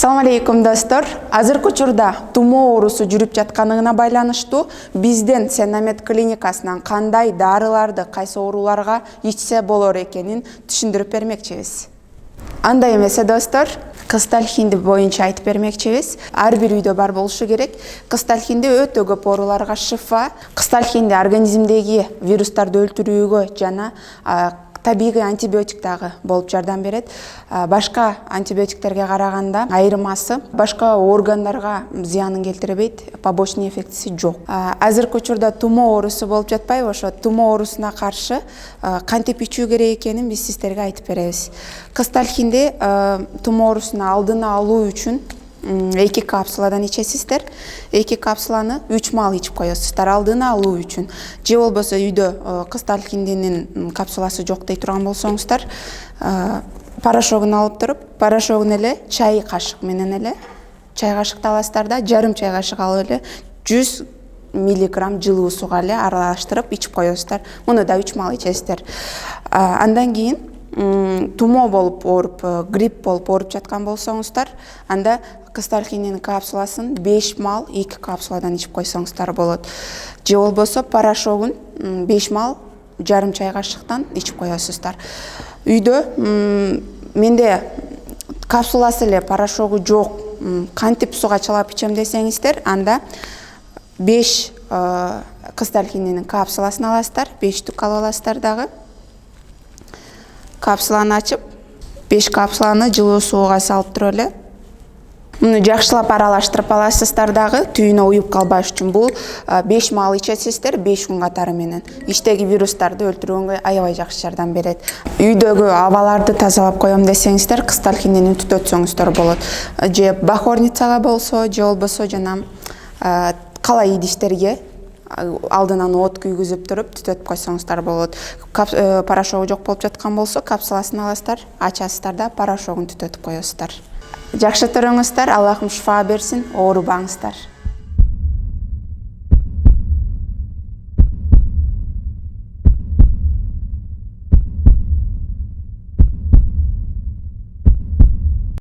Assalamu алейкум достор. Азыркы учурда тумоо оорусу жүрүп жатканына байланыштуу бизден Сенамет клиникасынан кандай дарыларды кайсы ооруларга ичсе болор экенин түшүндүрүп бермекчибиз. Андай эмесе достор, кысталхинди боюнча айтып бермекчибиз. Ар бир үйдө бар болушу керек. Кысталхинди өтө көп ооруларга шифа. Кысталхинди организмдеги вирустарды өлтүрүүгө жана табигый антибиотик дагы болуп жардам берет. Башка антибиотиктерге караганда айырмасы башка органдарга зыянын келтирбейт, побочный эффектиси жок. Азыркы учурда тумоо оорусу болуп жатпайбы? Ошо тумоо оорусуна каршы кантип ичүү керек экенин биз сиздерге айтып беребиз. Кысталхинди тумоо оорусуна алдын алуу үчүн 2 капсуладан ичесиздер. 2 капсуланы 3 маал ичип коесуздар алдын алуу үчүн. Же болбосо үйдө кысталхиндинин капсуласы жок дей турган болсоңуздар, порошогун алып туруп, порошогун эле чай кашык менен эле, чай кашыкты аласыздар да, жарым чай кашык алып эле 100 миллиграмм жылуу сууга эле аралаштырып ичип коесуздар. Муну да 3 маал ичесиздер. Андан кийин тумоо болуп ооруп, грипп болуп ооруп жаткан болсоңуздар, анда кысталхинин капсуласын 5 маал 2 капсуладан ичип койсоңуздар болот. Же болбосо порошогун 5 маал жарым чай кашыктан ичип коесуздар. Үйдө менде капсуласы эле порошогу жок, кантип сууга чылап ичем десеңиздер, анда 5 кысталхинин капсуласын аласыздар, 5 түк алып аласыздар дагы. Капсуланы ачып, 5 капсуланы жылуу сууга салып туруп эле муну жакшылап аралаштырып аласыздар дагы, түйүнө уюп калбаш үчүн. Бул 5 маал ичесиздер 5 күн катары менен. Ичтеги вирустарды өлтүрүүгө аябай жакшы жардам берет. Үйдөгү абаларды тазалап коем десеңиздер, кысталхинини түтөтсөңүздөр болот. Же бахорницага болсо, же болбосо жана кала идиштерге алдынан от күйгүзүп туруп түтөтүп койсоңуздар болот. Порошогу жок болуп жаткан болсо, капсуласын аласыздар, ачасыздар да порошогун түтөтүп коесуздар. Жакшы көрүңүздөр, Аллахым шифа берсин, оорубаңыздар.